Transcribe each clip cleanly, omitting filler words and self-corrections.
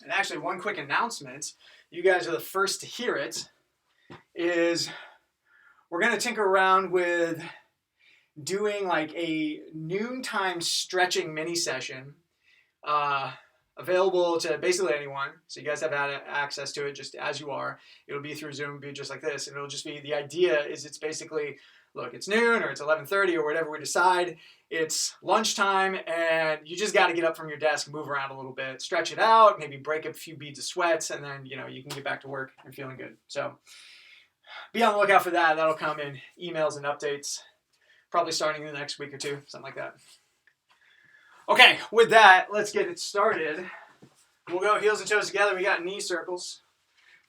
And actually, one quick announcement, you guys are the first to hear it, is we're going to tinker around with doing like a noontime stretching mini session available to basically anyone. So you guys have had access to it just as you are. It'll be through Zoom, be just like this. And it'll just be, the idea is it's basically, look, it's noon or it's 11:30 or whatever we decide. It's lunchtime and you just got to get up from your desk, move around a little bit, stretch it out, maybe break a few beads of sweats, and then, you know, you can get back to work and feeling good. So be on the lookout for that. That'll come in emails and updates, probably starting in the next week or two, something like that. Okay, with that, let's get it started. We'll go heels and toes together. We got knee circles,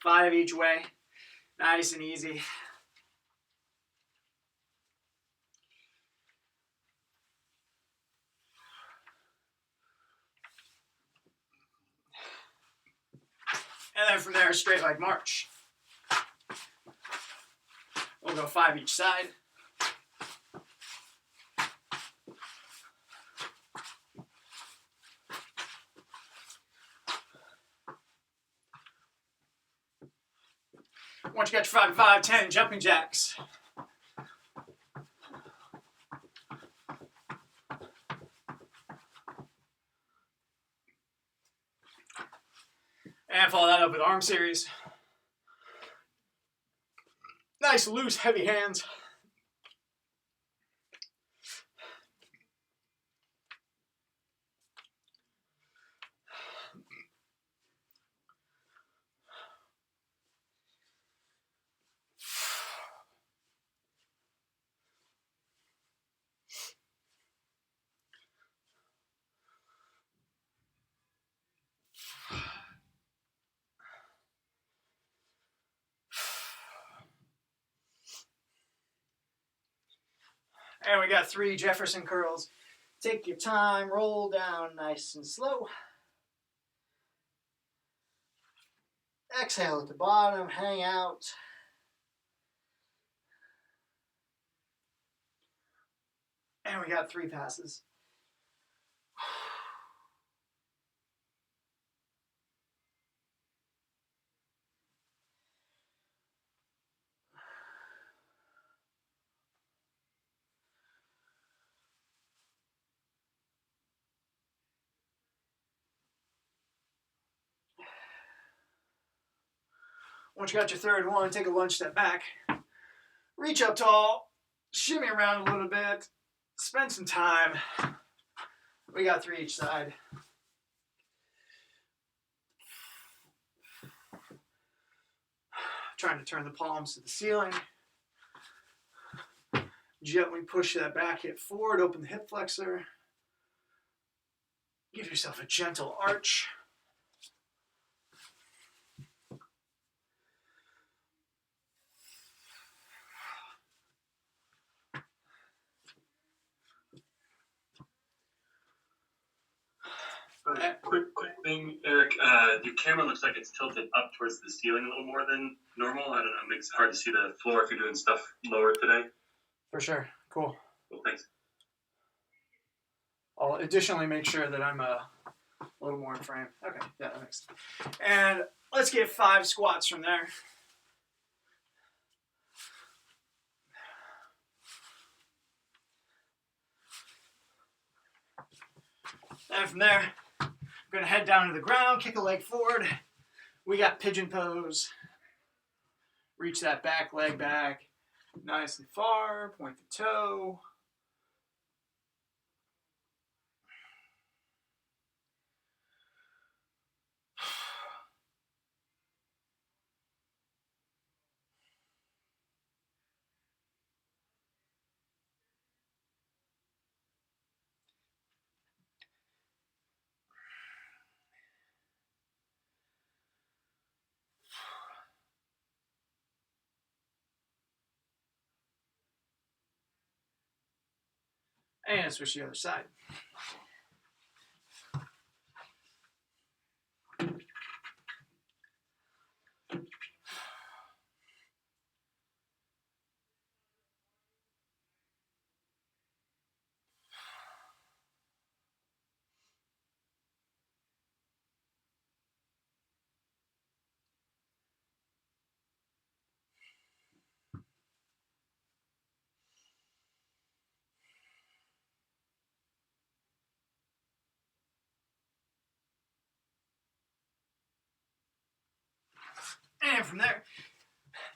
5 each way, nice and easy. And then from there, straight leg march. We'll go 5 each side. Once you got your 5 and 5, 10 jumping jacks. And follow that up with arm series. Nice, loose, heavy hands. And we got 3 Jefferson curls. Take your time, roll down nice and slow. Exhale at the bottom, hang out. And we got 3 passes. Once you got your third one, take a lunge step back. Reach up tall, shimmy around a little bit, spend some time. We got 3 each side. Trying to turn the palms to the ceiling. Gently push that back hip forward, open the hip flexor. Give yourself a gentle arch. Quick thing, Eric. Your camera looks like it's tilted up towards the ceiling a little more than normal. I don't know. It makes it hard to see the floor if you're doing stuff lower today. For sure. Cool. Cool, thanks. I'll additionally make sure that I'm a little more in frame. Okay, yeah, that makes sense. And let's get 5 squats from there. And from there, we're going to head down to the ground, kick a leg forward. We got pigeon pose. Reach that back leg back nice and far. Point the toe. And switch to the other side. And from there,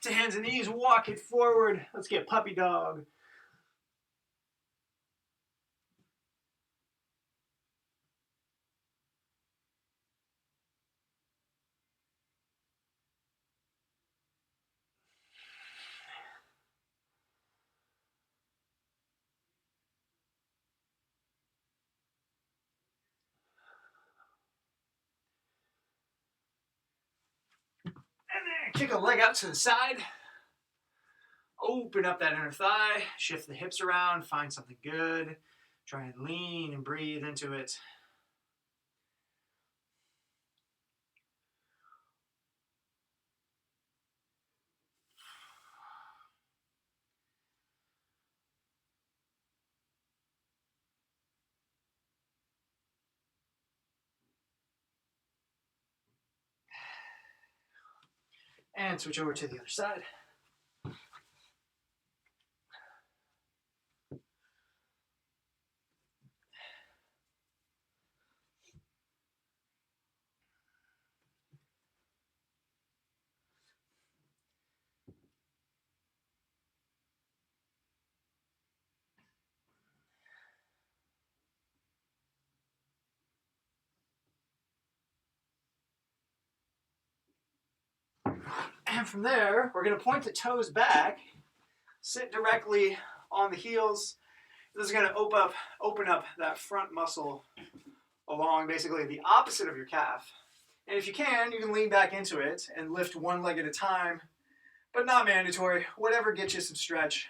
to hands and knees, walk it forward. Let's get puppy dog. And then kick a leg out to the side. Open up that inner thigh. Shift the hips around. Find something good. Try and lean and breathe into it. And switch over to the other side. And from there, we're going to point the toes back, sit directly on the heels. This is going to open up that front muscle along basically the opposite of your calf. And if you can lean back into it and lift one leg at a time, but not mandatory. Whatever gets you some stretch.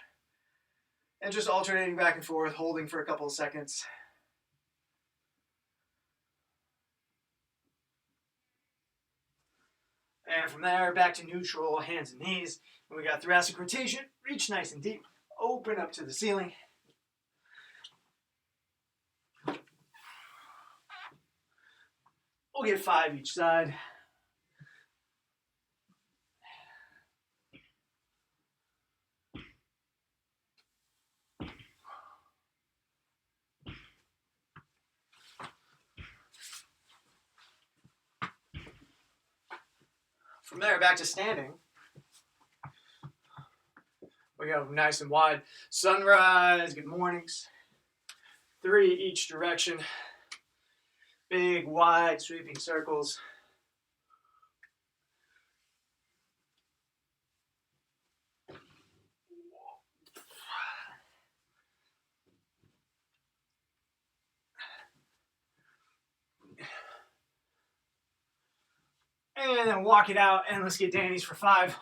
And just alternating back and forth, holding for a couple of seconds. And from there, back to neutral, hands and knees. And we got thoracic rotation. Reach nice and deep. Open up to the ceiling. We'll get 5 each side. From there, back to standing. We go nice and wide. Sunrise, good mornings. 3 each direction. Big, wide, sweeping circles. And then walk it out, and let's get Danny's for 5.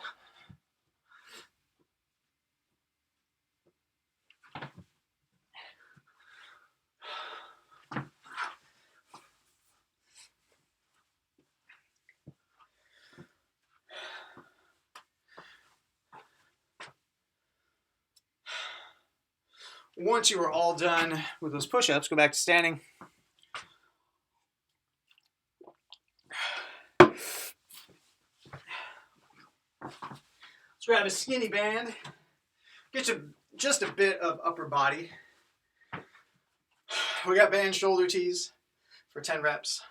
Once you are all done with those push-ups, go back to standing. Let's grab a skinny band. Get you just a bit of upper body. We got band shoulder tees for 10 reps.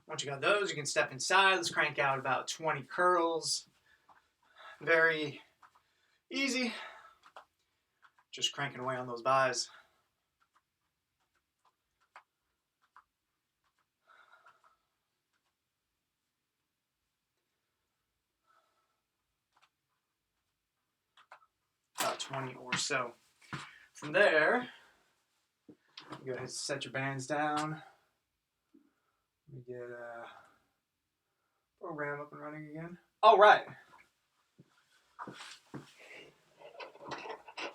Once you got those, you can step inside. Let's crank out about 20 curls. Very easy. Just cranking away on those buys. About 20 or so. From there, you go ahead and set your bands down. We get a program up and running again. All right.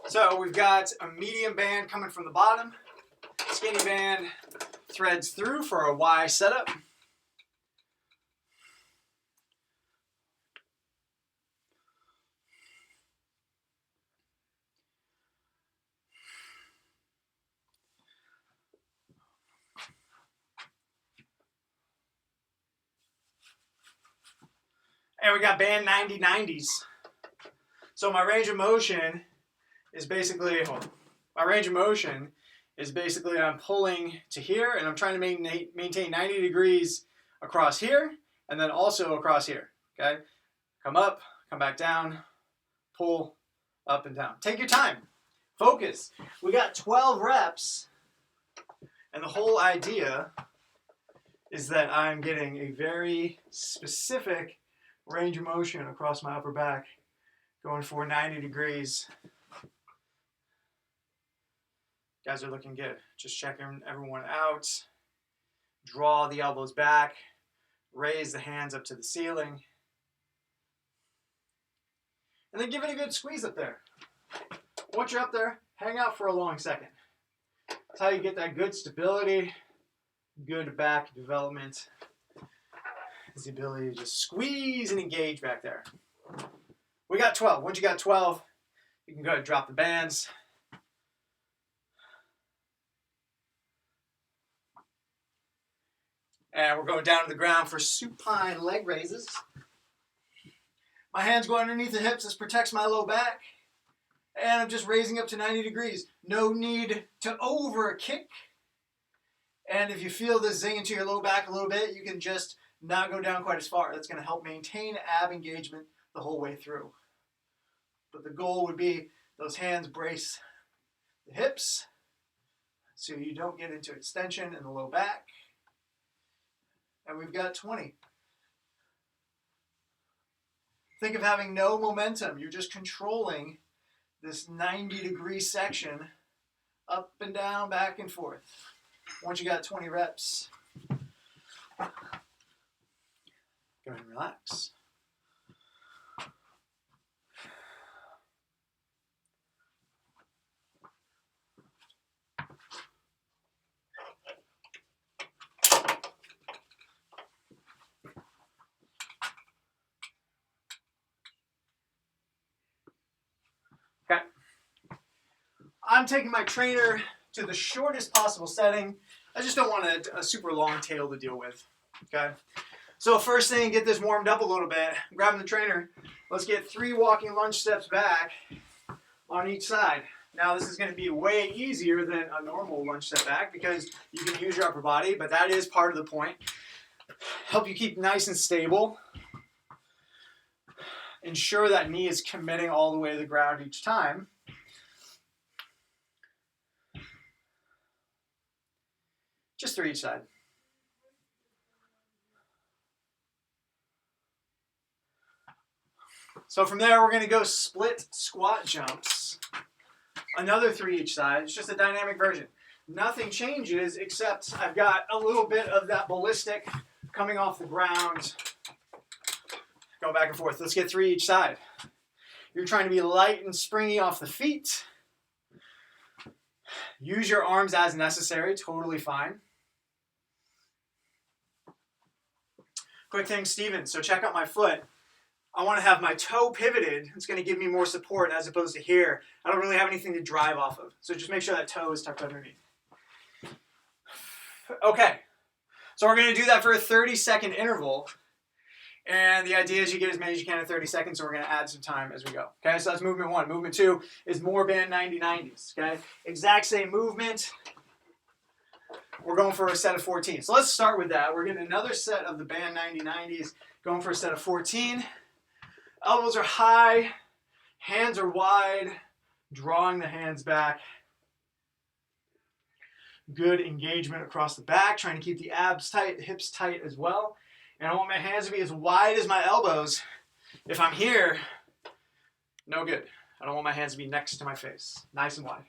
So we've got a medium band coming from the bottom. Skinny band threads through for a Y setup. And we got band 90-90s. So my range of motion is basically, I'm pulling to here and I'm trying to maintain 90 degrees across here and then also across here, okay? Come up, come back down, pull, up and down. Take your time, focus. We got 12 reps and the whole idea is that I'm getting a very specific range of motion across my upper back, going for 90 degrees. Guys are looking good. Just checking everyone out. Draw the elbows back. Raise the hands up to the ceiling. And then give it a good squeeze up there. Once you're up there, hang out for a long second. That's how you get that good stability, good back development. Is the ability to just squeeze and engage back there. We got 12. Once you got 12, you can go ahead and drop the bands. And we're going down to the ground for supine leg raises. My hands go underneath the hips. This protects my low back. And I'm just raising up to 90 degrees. No need to over kick. And if you feel this zing into your low back a little bit, you can just not go down quite as far. That's going to help maintain ab engagement the whole way through. But the goal would be those hands brace the hips so you don't get into extension in the low back. And we've got 20. Think of having no momentum. You're just controlling this 90-degree section up and down, back and forth. Once you got 20 reps, go ahead and relax. Okay. I'm taking my trainer to the shortest possible setting. I just don't want a super long tail to deal with. Okay. So first thing, get this warmed up a little bit. Grabbing the trainer. Let's get 3 walking lunge steps back on each side. Now this is going to be way easier than a normal lunge step back because you can use your upper body, but that is part of the point. Help you keep nice and stable. Ensure that knee is committing all the way to the ground each time. Just 3 each side. So from there, we're going to go split squat jumps. Another 3 each side. It's just a dynamic version. Nothing changes except I've got a little bit of that ballistic coming off the ground. Go back and forth. Let's get 3 each side. You're trying to be light and springy off the feet. Use your arms as necessary. Totally fine. Quick thing, Steven. So check out my foot. I want to have my toe pivoted. It's going to give me more support as opposed to here. I don't really have anything to drive off of. So just make sure that toe is tucked underneath. Okay. So we're going to do that for a 30-second interval. And the idea is you get as many as you can in 30 seconds, so we're going to add some time as we go. Okay, so that's movement 1. Movement 2 is more band 90-90s. Okay, exact same movement. We're going for a set of 14. So let's start with that. We're getting another set of the band 90-90s, going for a set of 14. Elbows are high, hands are wide, drawing the hands back. Good engagement across the back, trying to keep the abs tight, the hips tight as well. And I want my hands to be as wide as my elbows. If I'm here, no good. I don't want my hands to be next to my face. Nice and wide.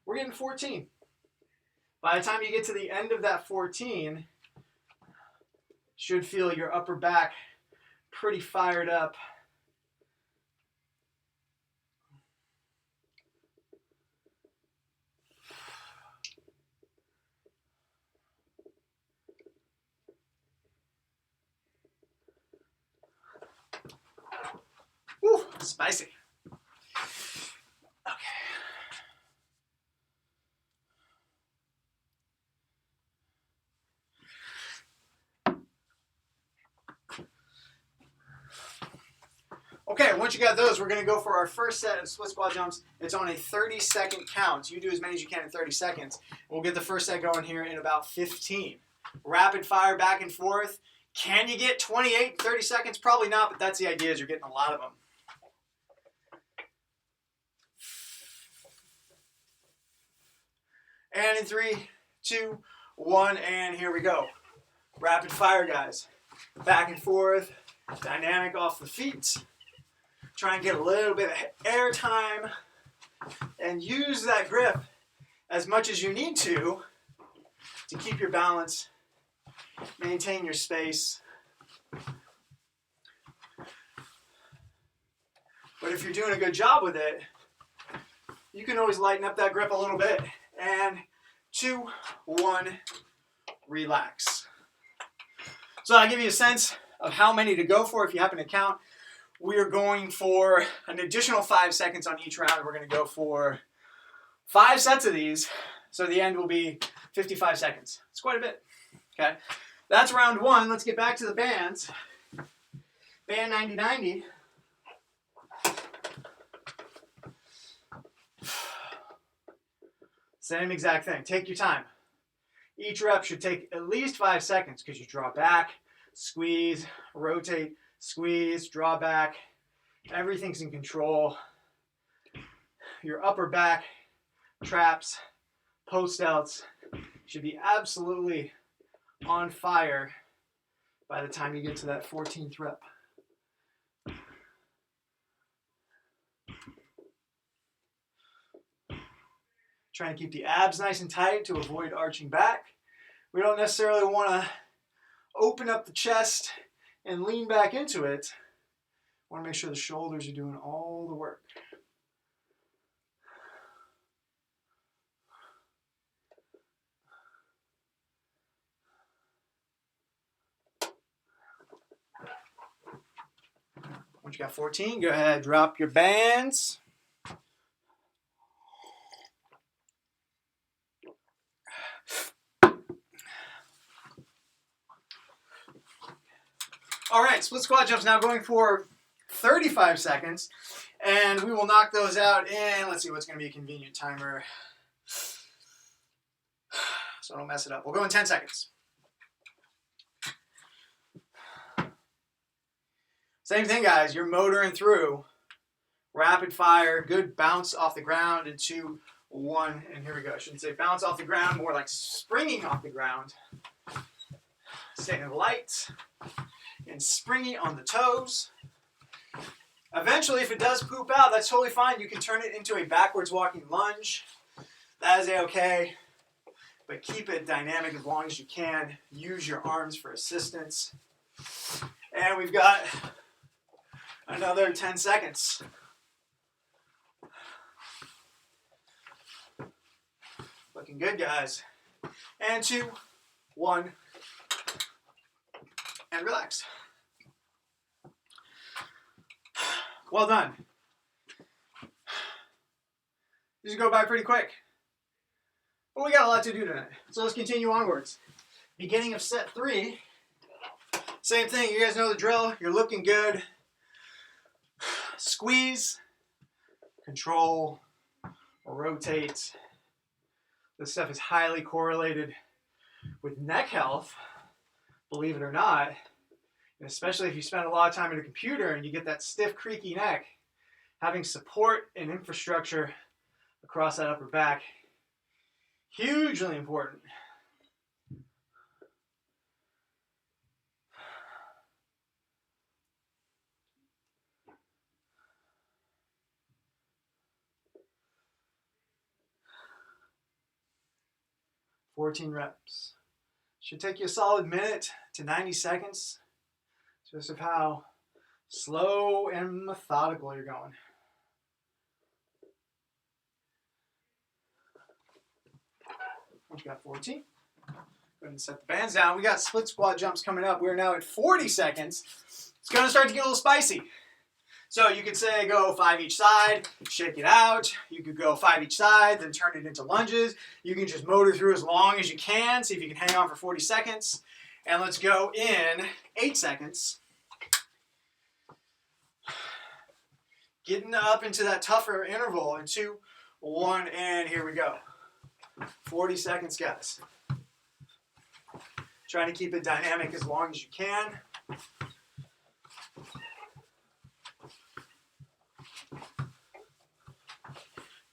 We're getting 14. By the time you get to the end of that 14, should feel your upper back pretty fired up. Woo, spicy. Okay. right, once you got those, we're going to go for our first set of split squat jumps. It's on a 30-second count. You do as many as you can in 30 seconds. We'll get the first set going here in about 15. Rapid fire back and forth. Can you get 28 in 30 seconds? Probably not, but that's the idea, is you're getting a lot of them. And in 3, 2, 1, and here we go. Rapid fire, guys. Back and forth, dynamic off the feet. Try and get a little bit of air time and use that grip as much as you need to keep your balance, maintain your space. But if you're doing a good job with it, you can always lighten up that grip a little bit. And 2, 1, relax. So I'll give you a sense of how many to go for if you happen to count. We are going for an additional 5 seconds on each round. We're going to go for 5 sets of these. So the end will be 55 seconds. It's quite a bit. Okay, that's round 1. Let's get back to the bands. Band 90-90. Same exact thing. Take your time. Each rep should take at least 5 seconds because you draw back, squeeze, rotate, squeeze, draw back. Everything's in control. Your upper back, traps, post outs should be absolutely on fire by the time you get to that 14th rep. Try and keep the abs nice and tight to avoid arching back. We don't necessarily want to open up the chest and lean back into it. Want to make sure the shoulders are doing all the work. Once you got 14, go ahead, drop your bands. All right, split squat jumps now going for 35 seconds, and we will knock those out in, let's see what's going to be a convenient timer, so I don't mess it up. We'll go in 10 seconds. Same thing, guys. You're motoring through. Rapid fire, good bounce off the ground in 2, 1, and here we go. I shouldn't say bounce off the ground, more like springing off the ground. Staying light and springy on the toes. Eventually, if it does poop out, that's totally fine. You can turn it into a backwards walking lunge. That is okay, but keep it dynamic as long as you can. Use your arms for assistance. And we've got another 10 seconds. Looking good, guys. And 2, 1, and relax. Well done. These will go by pretty quick. But we got a lot to do tonight. So let's continue onwards. Beginning of set 3. Same thing. You guys know the drill. You're looking good. Squeeze, control, rotate. This stuff is highly correlated with neck health, believe it or not. And especially if you spend a lot of time in a computer and you get that stiff, creaky neck, having support and infrastructure across that upper back, hugely important. "14 reps. Should take you a solid minute to 90 seconds, just of how slow and methodical you're going. Once you got 14, go ahead and set the bands down. We got split squat jumps coming up. We're now at 40 seconds. It's going to start to get a little spicy. So you could say go 5 each side, shake it out. You could go 5 each side, then turn it into lunges. You can just motor through as long as you can. See if you can hang on for 40 seconds. And let's go in 8 seconds. Getting up into that tougher interval in 2, 1, and here we go. 40 seconds, guys. Trying to keep it dynamic as long as you can.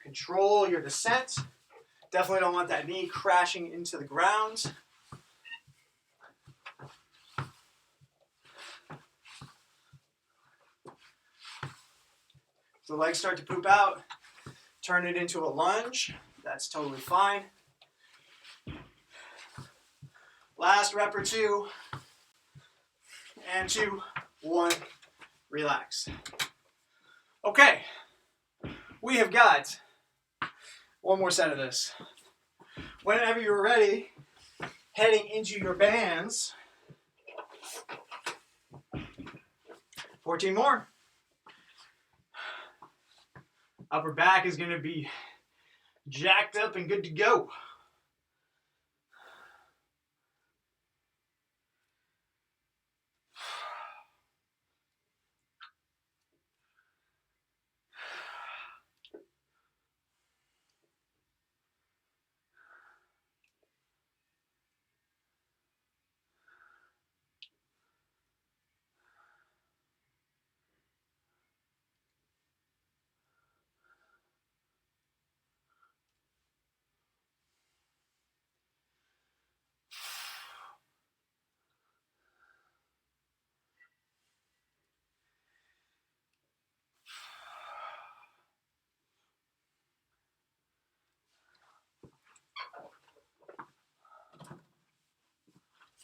Control your descent. Definitely don't want that knee crashing into the ground. If the legs start to poop out, turn it into a lunge. That's totally fine. Last rep or 2. And 2, 1, relax. Okay, we have got one more set of this. Whenever you're ready, heading into your bands. 14 more. Upper back is going to be jacked up and good to go.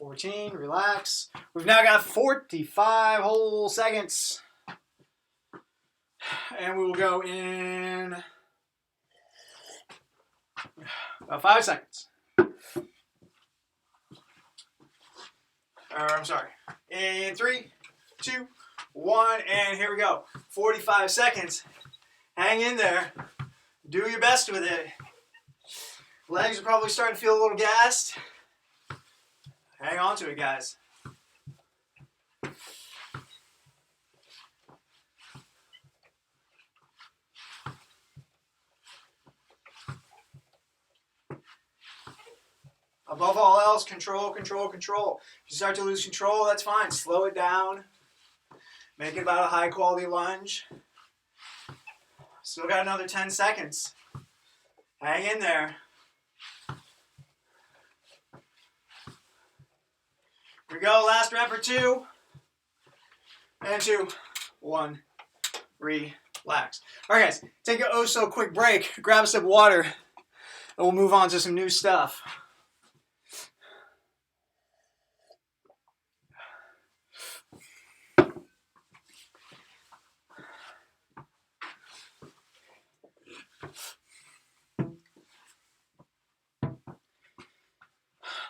$14, relax. We've now got 45 whole seconds. And we will go in about 5 seconds. I'm sorry. In 3, 2, 1, and here we go. 45 seconds. Hang in there. Do your best with it. Legs are probably starting to feel a little gassed. Hang on to it, guys. Above all else, control, control, control. If you start to lose control, that's fine. Slow it down. Make it about a high quality lunge. Still got another 10 seconds. Hang in there. Here we go, last rep or 2. And 2, 1, relax. All right, guys, take a oh so quick break. Grab a sip of water, and we'll move on to some new stuff.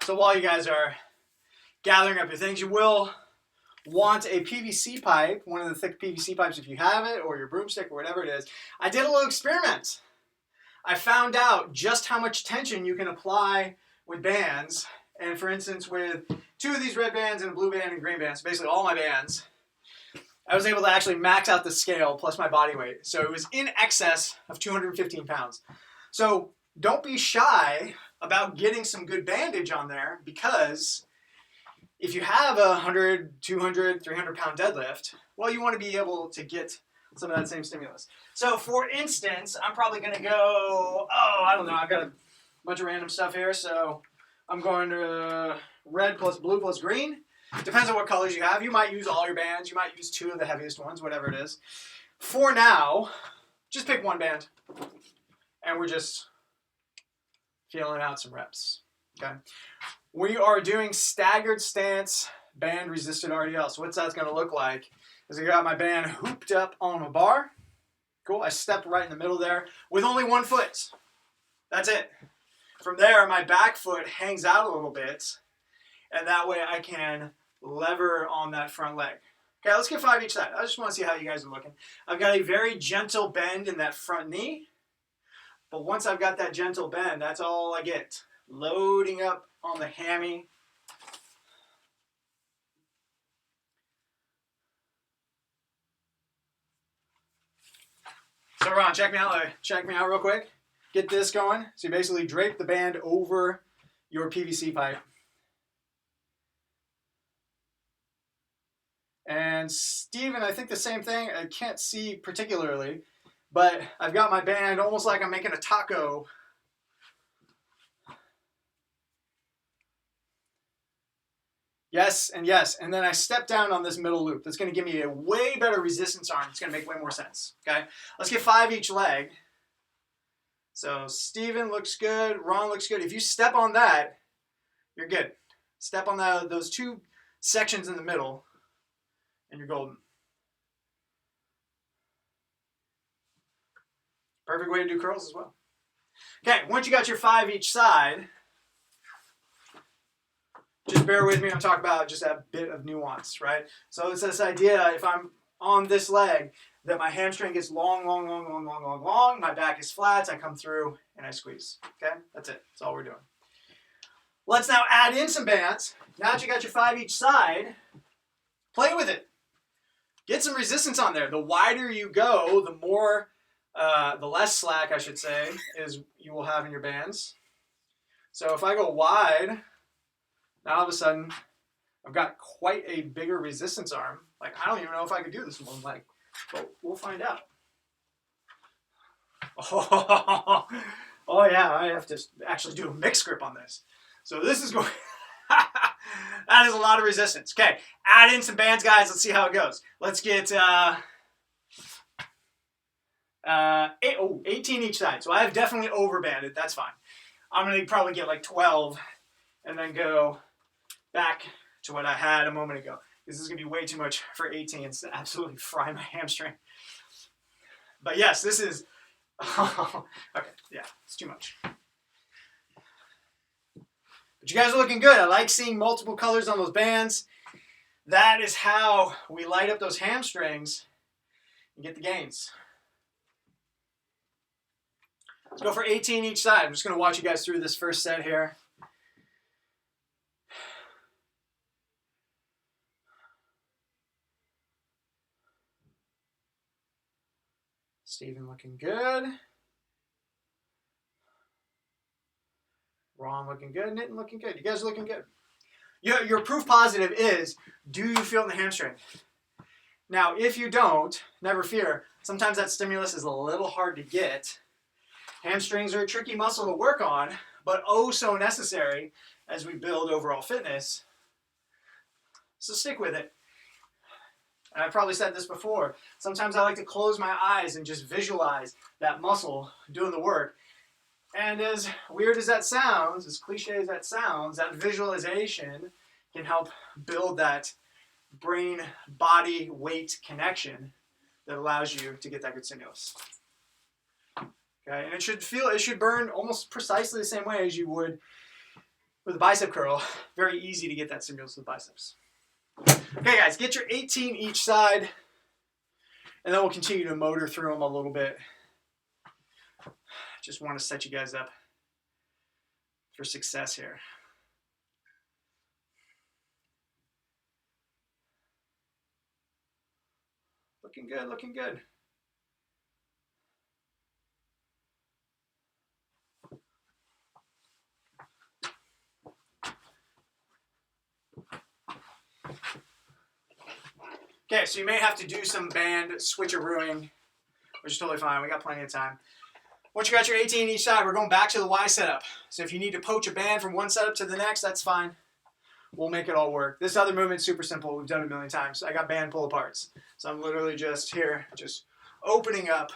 So while you guys are gathering up your things, you will want a PVC pipe, one of the thick PVC pipes if you have it, or your broomstick or whatever it is. I did a little experiment. I found out just how much tension you can apply with bands. And for instance, with 2 of these red bands and a blue band and green bands, basically all my bands, I was able to actually max out the scale plus my body weight. So it was in excess of 215 pounds. So don't be shy about getting some good bandage on there, because if you have a 100, 200, 300 pound deadlift, well, you want to be able to get some of that same stimulus. So for instance, I'm probably going to go, I don't know, I've got a bunch of random stuff here. So I'm going to red plus blue plus green. Depends on what colors you have. You might use all your bands. You might use 2 of the heaviest ones, whatever it is. For now, just pick 1 band. And we're just feeling out some reps. Okay. We are doing staggered stance band resisted RDL. So what's that going to look like is I got my band hooped up on a bar. Cool. I step right in the middle there with only 1 foot. That's it. From there, my back foot hangs out a little bit, and that way I can lever on that front leg. Okay, let's get 5 each side. I just want to see how you guys are looking. I've got a very gentle bend in that front knee, but once I've got that gentle bend, that's all I get. Loading up on the hammy. So Ron, check me out real quick. Get this going. So you basically drape the band over your PVC pipe. And Steven, I think the same thing. I can't see particularly, but I've got my band almost like I'm making a taco. Yes, and yes. And then I step down on this middle loop. That's going to give me a way better resistance arm. It's going to make way more sense. Okay, let's get 5 each leg. So Steven looks good. Ron looks good. If you step on that, you're good. Step on those 2 sections in the middle, and you're golden. Perfect way to do curls as well. Okay, once you got your 5 each side, just bear with me. I'm talking about just a bit of nuance, right? So it's this idea, if I'm on this leg, that my hamstring gets long, my back is flat, I come through and I squeeze. Okay, that's it. That's all we're doing. Let's now add in some bands. Now that you got your 5 each side, play with it. Get some resistance on there. The wider you go, the more, the less slack, I should say, is you will have in your bands. So if I go wide, now all of a sudden, I've got quite a bigger resistance arm. Like, I don't even know if I could do this with one leg, but we'll find out. Oh yeah, I have to actually do a mixed grip on this. So this is going, that is a lot of resistance. Okay, add in some bands, guys. Let's see how it goes. Let's get 18 each side. So I have definitely overbanded. That's fine. I'm going to probably get like 12 and then go back to what I had a moment ago. This is going to be way too much for 18. It's to absolutely fry my hamstring. But yes, this is, okay, yeah, it's too much. But you guys are looking good. I like seeing multiple colors on those bands. That is how we light up those hamstrings and get the gains. Let's go for 18 each side. I'm just going to watch you guys through this first set here. Steven looking good. Ron looking good. Nitin looking good. You guys are looking good. Your proof positive is, do you feel in the hamstring? Now, if you don't, never fear. Sometimes that stimulus is a little hard to get. Hamstrings are a tricky muscle to work on, but oh so necessary as we build overall fitness. So stick with it. And I've probably said this before. Sometimes I like to close my eyes and just visualize that muscle doing the work. And as weird as that sounds, as cliche as that sounds, that visualization can help build that brain-body weight connection that allows you to get that good stimulus. Okay, and it should burn almost precisely the same way as you would with a bicep curl. Very easy to get that stimulus with biceps. Okay, guys, get your 18 each side, and then we'll continue to motor through them a little bit. Just want to set you guys up for success here. Looking good, looking good. Okay, so you may have to do some band switcherooing, which is totally fine. We got plenty of time. Once you got your 18 each side, we're going back to the Y setup. So if you need to poach a band from one setup to the next, that's fine. We'll make it all work. This other movement's super simple. We've done it a million times. I got band pull aparts. So I'm literally just here, just opening up.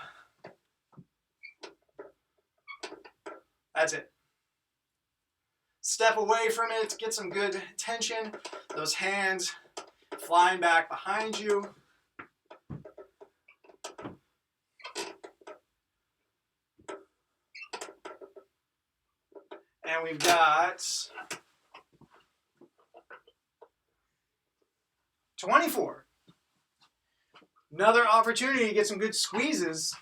That's it. Step away from it, get some good tension. Those hands flying back behind you. And we've got 24. Another opportunity to get some good squeezes,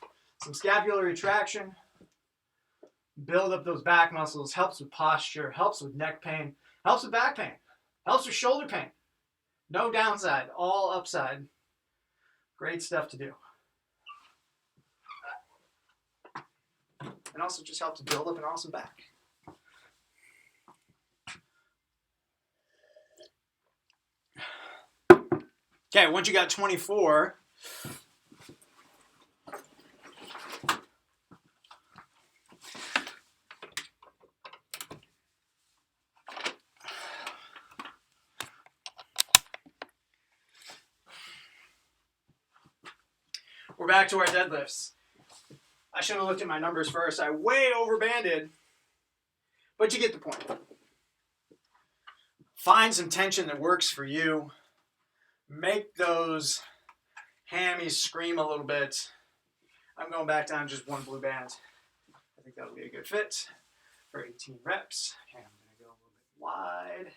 some scapular retraction, build up those back muscles, helps with posture, helps with neck pain, helps with back pain, helps with shoulder pain. No downside, all upside. Great stuff to do. and also just helps build up an awesome back. Okay, once you got 24, we're back to our deadlifts. I should have looked at my numbers first. I way overbanded, but you get the point. Find some tension that works for you. Make those hammies scream a little bit. I'm going back down to just one blue band. I think that'll be a good fit for 18 reps. Okay, I'm going to go a little bit wide.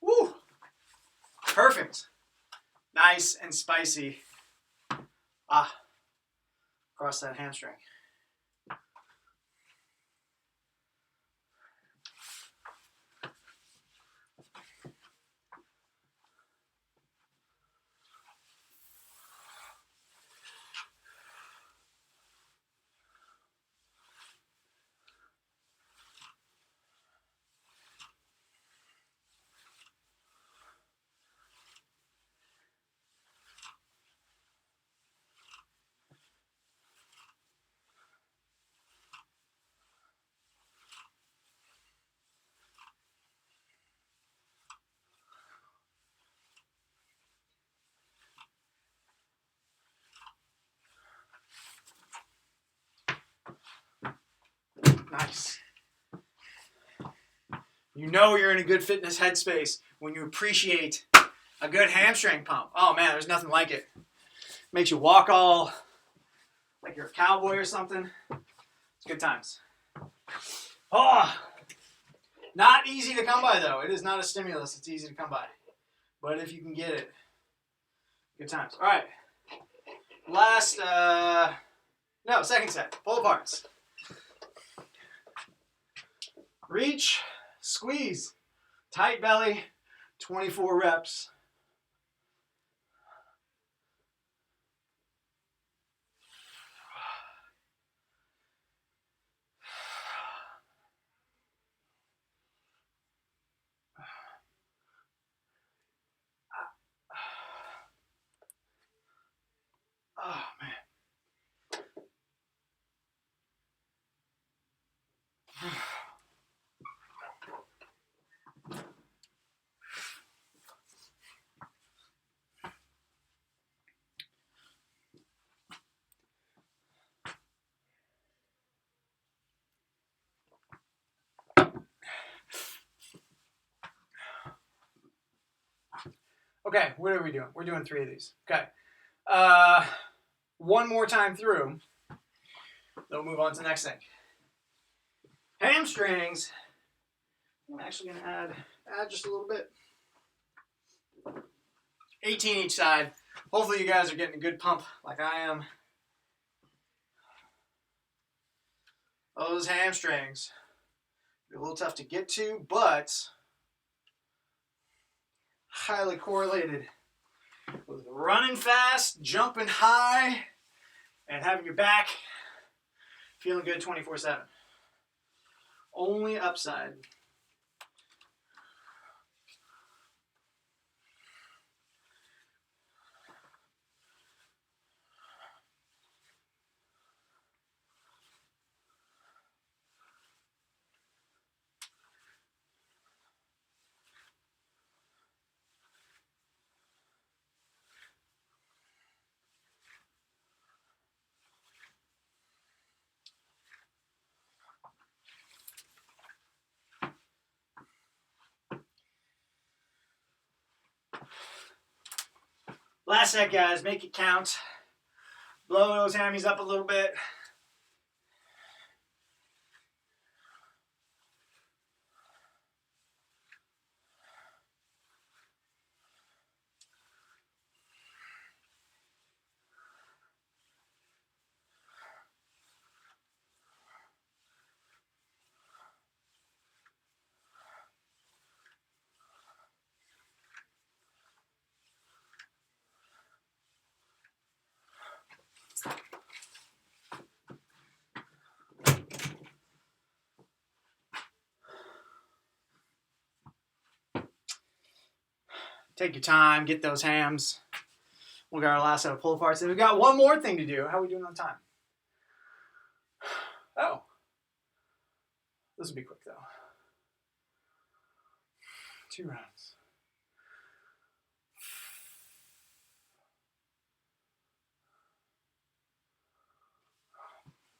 Woo! Perfect. Nice and spicy. Across that hamstring. Nice. You know you're in a good fitness headspace when you appreciate a good hamstring pump. Oh man, there's nothing like it. Makes you walk all like you're a cowboy or something. It's good times. Oh, not easy to come by though. It is not a stimulus. It's easy to come by. But if you can get it, good times. All right. Second set. Pull aparts. Reach, squeeze, tight belly, 24 reps. Oh, man. Okay, what are we doing? We're doing 3 of these. Okay. One more time through. Then we'll move on to the next thing. Hamstrings. I'm actually going to add just a little bit. 18 each side. Hopefully you guys are getting a good pump like I am. Those hamstrings. A little tough to get to, but highly correlated with running fast, jumping high, and having your back feeling good 24/7. Only upside. Last set, guys. Make it count. Blow those hammies up a little bit. Take your time, get those hams. We'll get our last set of pull parts. And we've got one more thing to do. How are we doing on time? Oh. This will be quick, though. 2 rounds.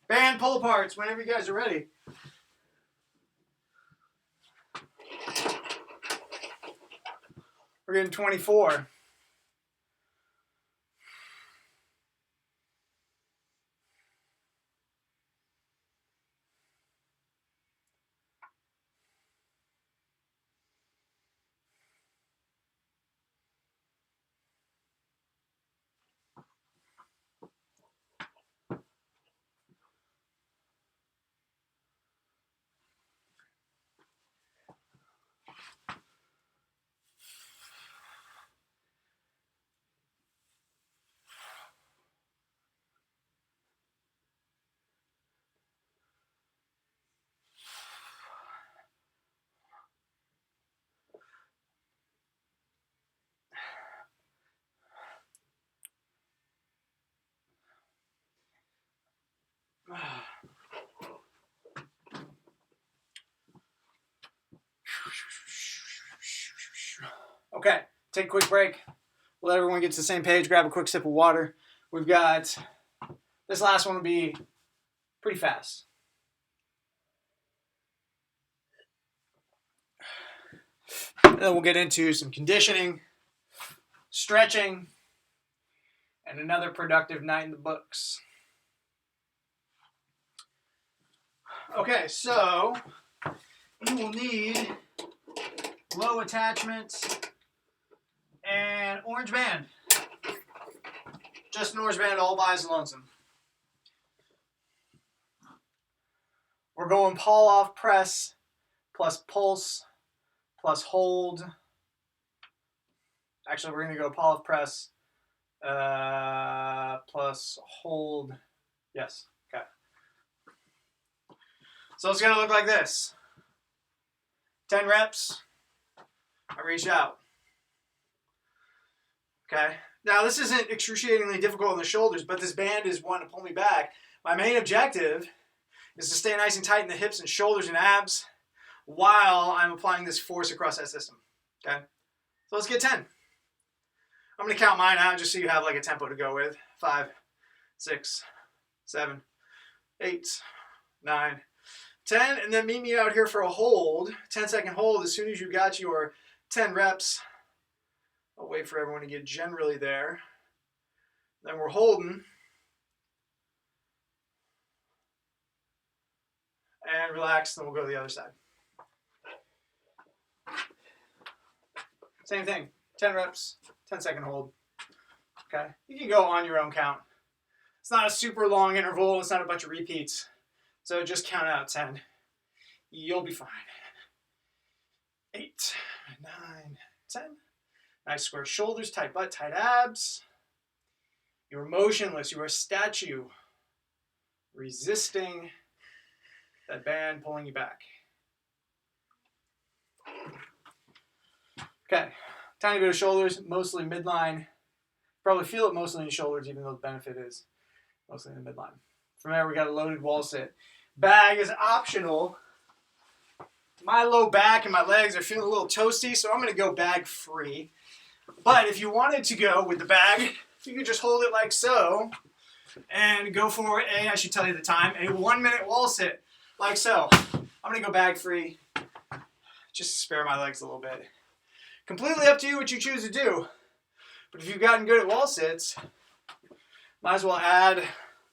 Band pull parts whenever you guys are ready. We're getting 24. Okay, take a quick break. Let everyone get to the same page, grab a quick sip of water. We've got, this last one will be pretty fast. And then we'll get into some conditioning, stretching, and another productive night in the books. Okay, so you will need low attachments and orange band. Just an orange band all by its lonesome. We're going pull off press plus pulse plus hold. Actually, we're going to go pull off press plus hold. Yes, okay. So it's going to look like this. 10 reps. I reach out. Okay. Now, this isn't excruciatingly difficult in the shoulders, but this band is one to pull me back. My main objective is to stay nice and tight in the hips and shoulders and abs while I'm applying this force across that system. Okay. So let's get 10. I'm going to count mine out just so you have like a tempo to go with. 5, 6, 7, 8, 9, 10. And then meet me out here for a hold. 10-second hold as soon as you got your 10 reps. I'll wait for everyone to get generally there. Then we're holding. And relax, then we'll go to the other side. Same thing, 10 reps, 10-second hold. Okay, you can go on your own count. It's not a super long interval, it's not a bunch of repeats. So just count out 10. You'll be fine. 8, 9, 10. Nice square shoulders, tight butt, tight abs. You are motionless, you are a statue, resisting that band pulling you back. Okay, tiny bit of shoulders, mostly midline. Probably feel it mostly in your shoulders, even though the benefit is mostly in the midline. From there, we got a loaded wall sit. Bag is optional. My low back and my legs are feeling a little toasty, so I'm going to go bag free. But if you wanted to go with the bag, you could just hold it like so and go for I should tell you the time, a 1-minute wall sit, like so. I'm going to go bag free, just to spare my legs a little bit. Completely up to you what you choose to do. But if you've gotten good at wall sits, Might as well add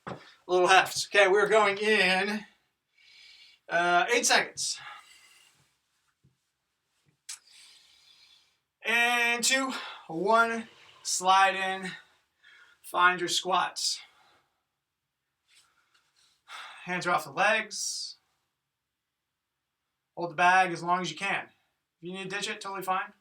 a little heft. Okay, we're going in 8 seconds. And 2, 1, slide in, find your squats. Hands are off the legs. Hold the bag as long as you can. If you need to ditch it, totally fine.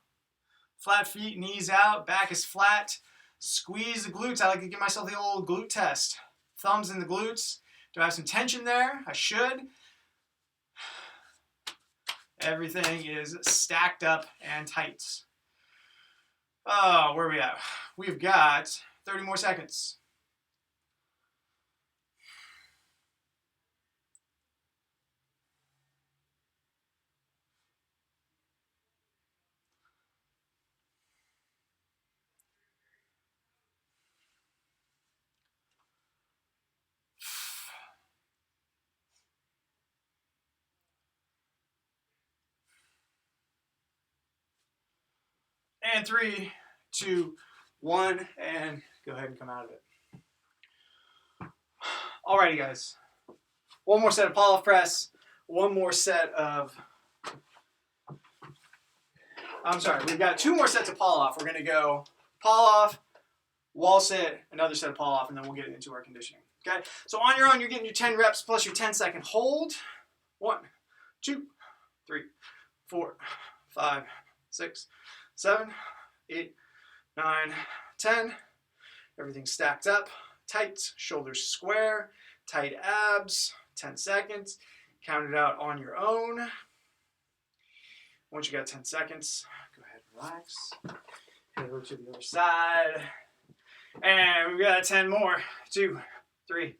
Flat feet, knees out, back is flat. Squeeze the glutes. I like to give myself the old glute test. Thumbs in the glutes. Do I have some tension there? I should. Everything is stacked up and tight. Oh, where are we at? We've got 30 more seconds. And 3, 2, 1, and go ahead and come out of it. Alrighty, guys. One more set of pull-off press. One more set of... we've got 2 more sets of pull-off. We're going to go pull-off, wall sit, another set of pull-off, and then we'll get into our conditioning. Okay? So on your own, you're getting your 10 reps plus your 10-second hold. 1, 2, 3, 4, 5, 6, 7, 8, 9, 10. Everything's stacked up. Tight, shoulders square, tight abs, 10 seconds. Count it out on your own. Once you got 10 seconds, go ahead and relax. Head over to the other side. And we've got 10 more. 2, 3,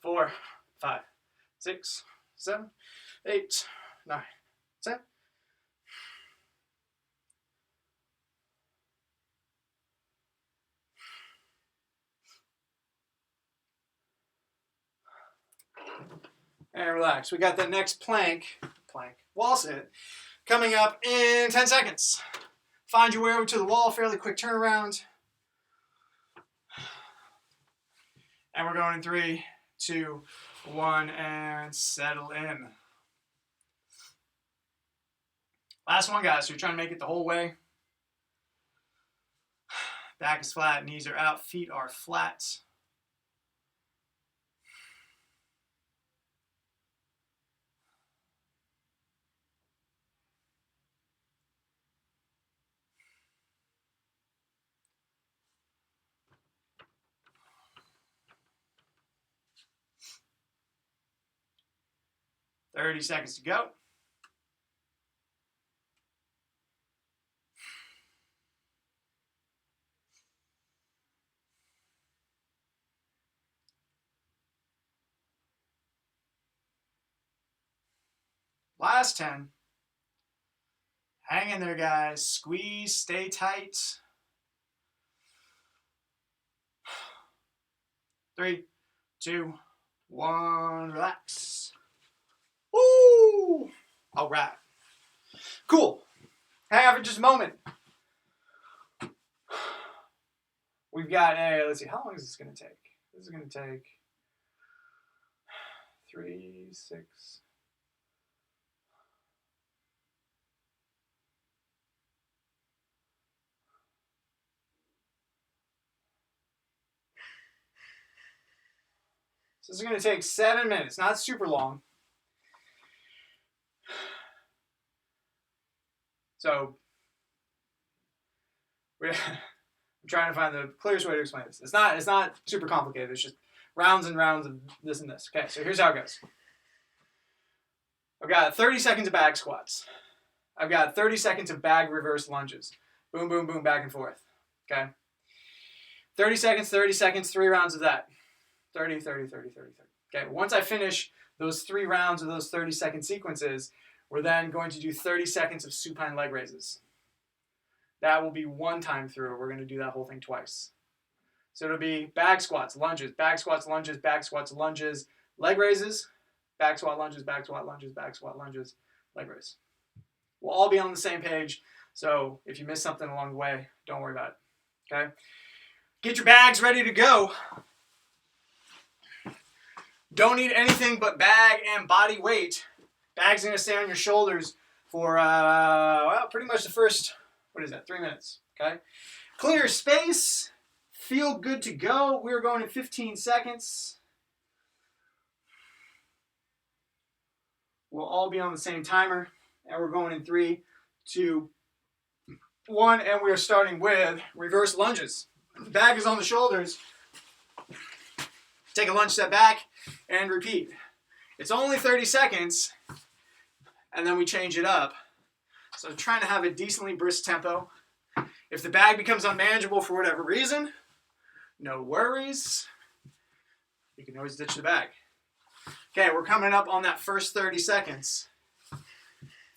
4, 5, 6, 7, 8, 9, 10. And relax. We got that next plank, wall sit, coming up in 10 seconds. Find your way over to the wall, fairly quick turnaround. And we're going in 3, 2, 1, and settle in. Last one, guys. So you're trying to make it the whole way. Back is flat, knees are out, feet are flat. Thirty seconds to go. Last 10. Hang in there, guys. Squeeze, stay tight. 3, 2, 1, relax. Woo! All right. Cool. Hang on for just a moment. We've got a, let's see, how long is this going to take? This is going to take 3, 6. So this is going to take 7 minutes, not super long. So I'm trying to find the clearest way to explain this. It's not super complicated. It's just rounds and rounds of this and this. Okay, so here's how it goes. I've got 30 seconds of bag squats. I've got 30 seconds of bag reverse lunges. Boom, boom, boom, back and forth. Okay. 30 seconds, 3 rounds of that. 30, 30, 30, 30, 30. Okay, once I finish those 3 rounds of those 30-second sequences, we're then going to do 30 seconds of supine leg raises. That will be one time through. We're going to do that whole thing twice. So it'll be bag squats, lunges, bag squats, lunges, bag squats, lunges, leg raises, back squat, lunges, back squat, lunges, back squat, lunges, leg raise. We'll all be on the same page, so if you miss something along the way, don't worry about it. Okay? Get your bags ready to go. Don't need anything but bag and body weight. Bag's gonna stay on your shoulders for, well, pretty much the first, 3 minutes, okay? Clear space, feel good to go. We're going in 15 seconds. We'll all be on the same timer, and we're going in 3, 2, 1, and we're starting with reverse lunges. The bag is on the shoulders. Take a lunge step back and repeat. It's only 30 seconds, and then we change it up. So trying to have a decently brisk tempo. If the bag becomes unmanageable for whatever reason, no worries. You can always ditch the bag. Okay, we're coming up on that first 30 seconds.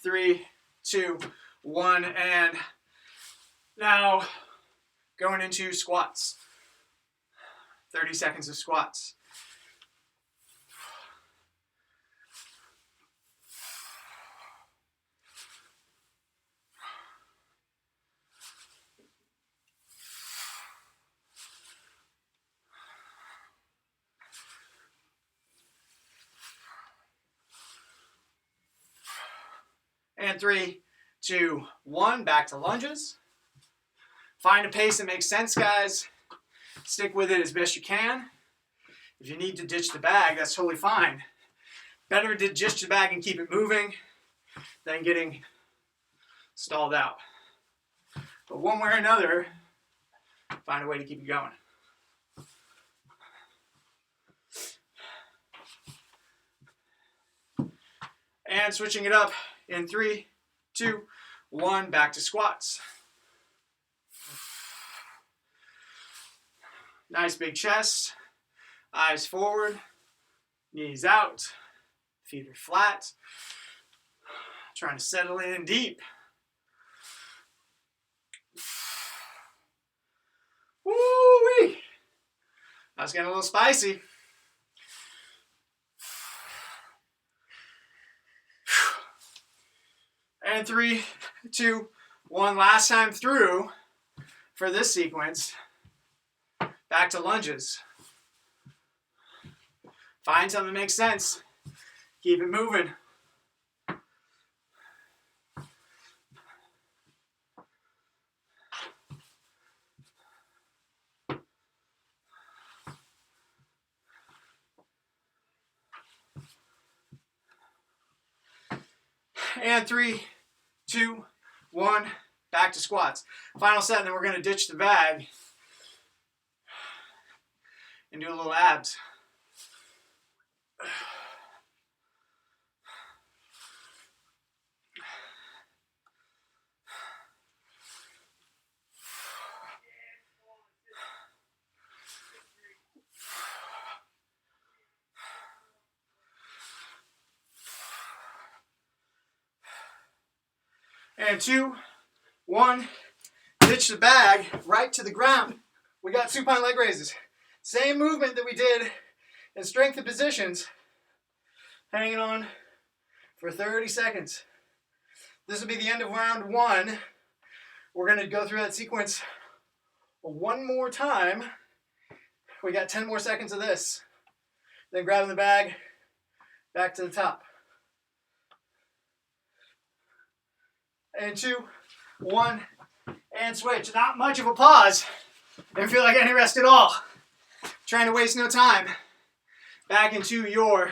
3, 2, 1, and now going into squats. 30 seconds of squats. And 3, 2, 1, back to lunges. Find a pace that makes sense, guys. Stick with it as best you can. If you need to ditch the bag, that's totally fine. Better to ditch the bag and keep it moving than getting stalled out. But one way or another, find a way to keep it going. And switching it up in 3, 2, 1, back to squats. Nice big chest, eyes forward, knees out, feet are flat. Trying to settle in deep. Woo-wee! That's getting a little spicy. And 3, 2, 1, last time through for this sequence. Back to lunges. Find something that makes sense. Keep it moving. And 3, 2, 1, back to squats. Final set, and then we're going to ditch the bag and do a little abs. And 2, 1, ditch the bag right to the ground. We got supine leg raises. Same movement that we did in strength and positions. Hanging on for 30 seconds. This will be the end of round 1. We're going to go through that sequence one more time. We got 10 more seconds of this. Then grabbing the bag, back to the top. And 2, 1, and switch. Not much of a pause. Didn't feel like any rest at all. Trying to waste no time. Back into your,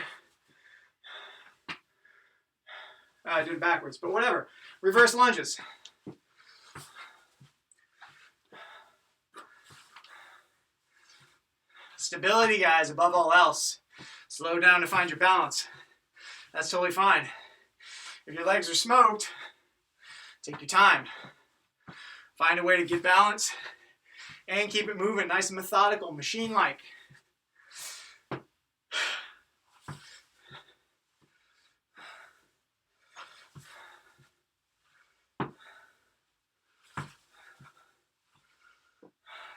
I did it backwards, but whatever. Reverse lunges. Stability, guys, above all else. Slow down to find your balance. That's totally fine. If your legs are smoked, take your time. Find a way to get balance and keep it moving nice and methodical, machine-like.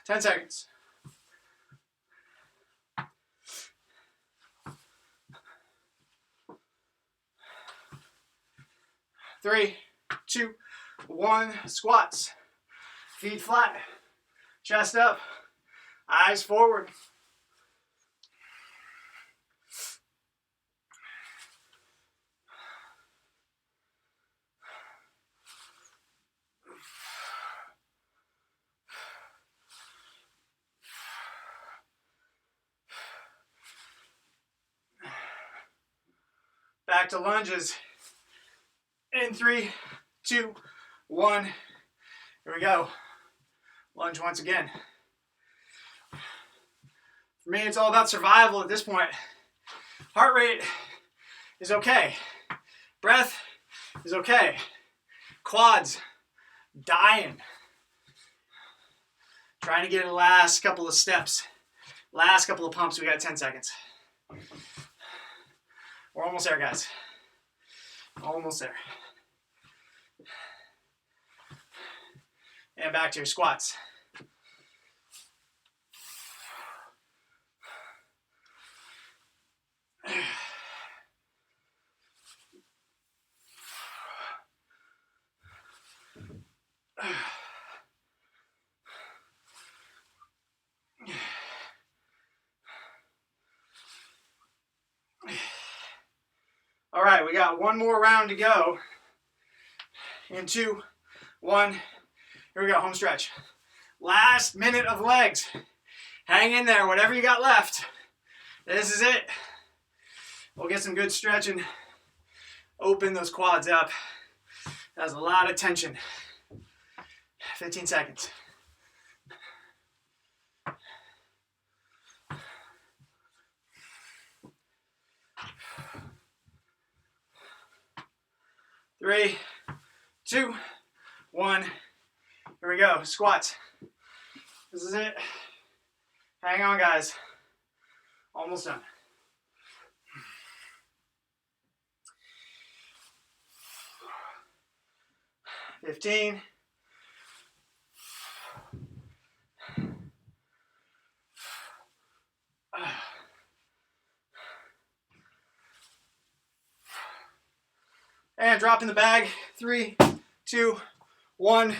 Ten seconds. 3, 2, 1, squats. Feet flat, chest up, eyes forward. Back to lunges. In 3, 2, 1. Here we go. Lunge once again. For me, it's all about survival at this point. Heart rate is okay. Breath is okay. Quads, dying. Trying to get the last couple of steps. Last couple of pumps. We got 10 seconds. We're almost there, guys. Almost there. And back to your squats. All right, we got one more round to go. In 2, 1. Here we go, home stretch. Last minute of legs. Hang in there, whatever you got left. This is it. We'll get some good stretching. Open those quads up. That's a lot of tension. 15 seconds. Three, 2, 1. Here we go. Squats. This is it. Hang on, guys. Almost done. $15. And drop in the bag. 3, 2, 1.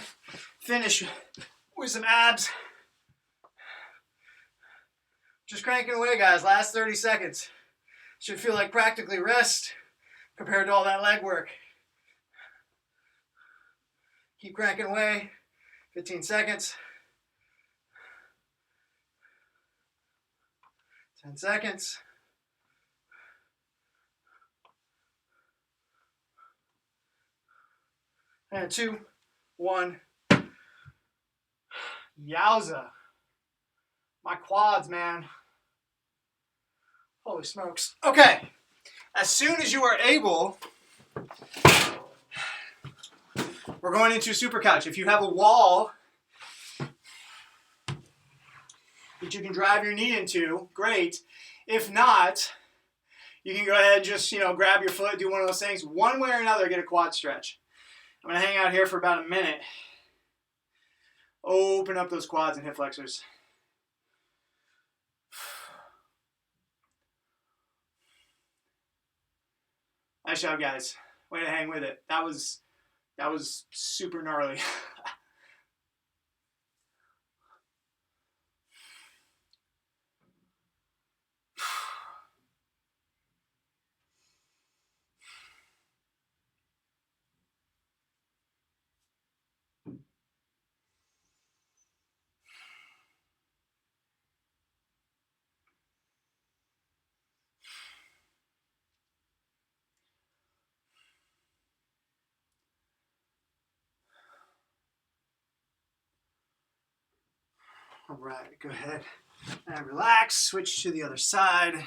Finish with some abs. Just cranking away, guys. Last 30 seconds. Should feel like practically rest compared to all that leg work. Keep cranking away. 15 seconds. 10 seconds. And 2, 1. Yowza. My quads, man. Holy smokes. Okay. As soon as you are able, we're going into super couch. If you have a wall that you can drive your knee into, great. If not, you can go ahead and just, grab your foot, do one of those things. One way or another, get a quad stretch. I'm going to hang out here for about a minute. Open up those quads and hip flexors. Nice job, guys. Way to hang with it. That was super gnarly. All right, go ahead and relax. Switch to the other side.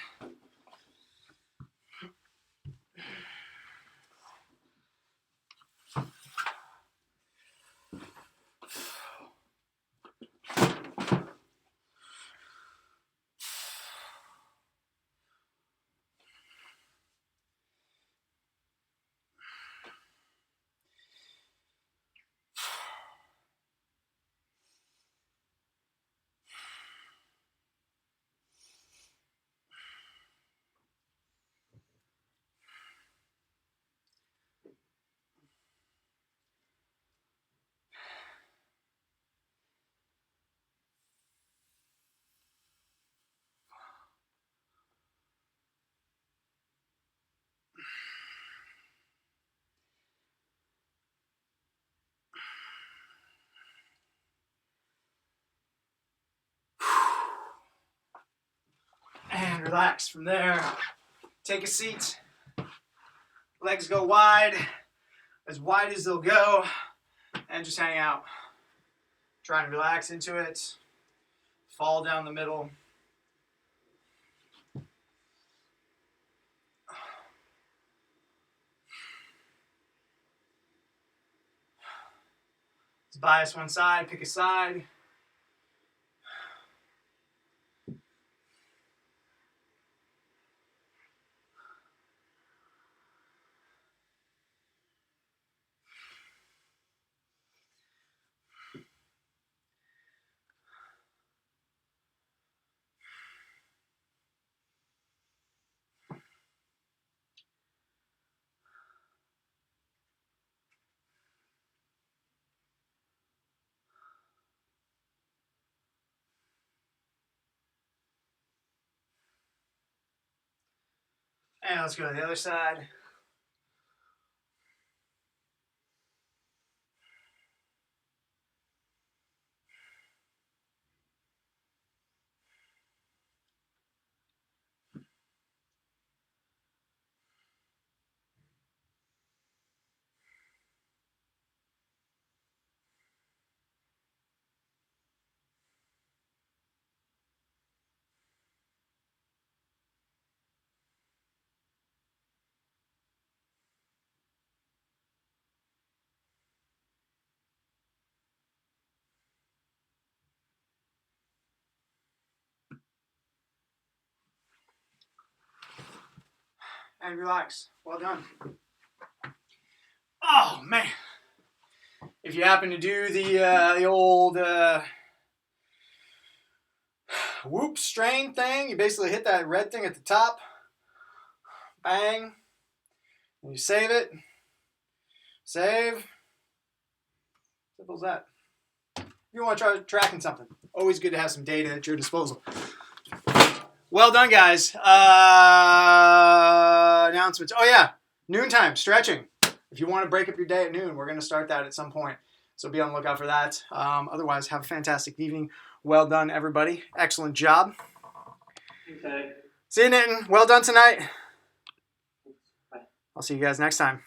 And relax from there. Take a seat. Legs go wide as they'll go, and just hang out. Try and relax into it. Fall down the middle. Let's bias one side, pick a side. And let's go to the other side. And relax. Well done. Oh, man. If you happen to do the old whoop strain thing, you basically hit that red thing at the top. Bang. And you save it. Save. Simple as that. If you want to try tracking something, always good to have some data at your disposal. Well done, guys. Announcements. Oh, yeah. Noontime, stretching. If you want to break up your day at noon, we're going to start that at some point. So be on the lookout for that. Otherwise, have a fantastic evening. Well done, everybody. Excellent job. Okay. See you, Nitin. Well done tonight. Bye. I'll see you guys next time.